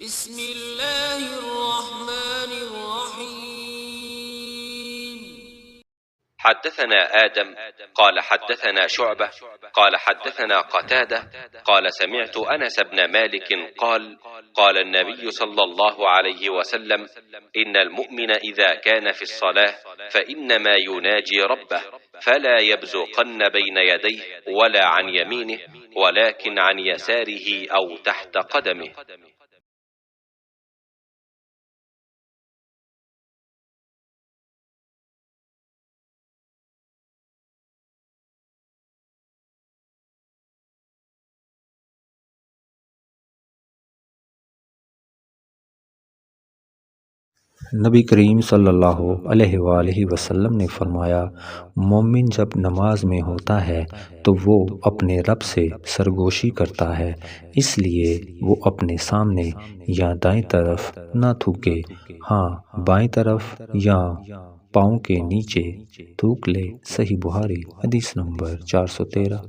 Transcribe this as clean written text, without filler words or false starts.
बिस्मिल्लाहिर्रहमानिर्रहीम। حدثنا آدم قال حدثنا شعبة قال حدثنا قتادة قال سمعت أنس بن مالك قال قال النبي صلى الله عليه وسلم إن المؤمن إذا كان في الصلاة فإنما يناجي ربه فلا يبزقن بين يديه ولا عن يمينه ولكن عن يساره أو تحت قدمه. नबी करीम सल्लल्लाहु अलैहि वसल्लम ने फरमाया, मोमिन जब नमाज में होता है तो वो अपने रब से सरगोशी करता है, इसलिए वो अपने सामने या दाएं तरफ ना थूके, हाँ बाएं तरफ या पाँव के नीचे थूक ले। सही बुखारी हदीस नंबर 413।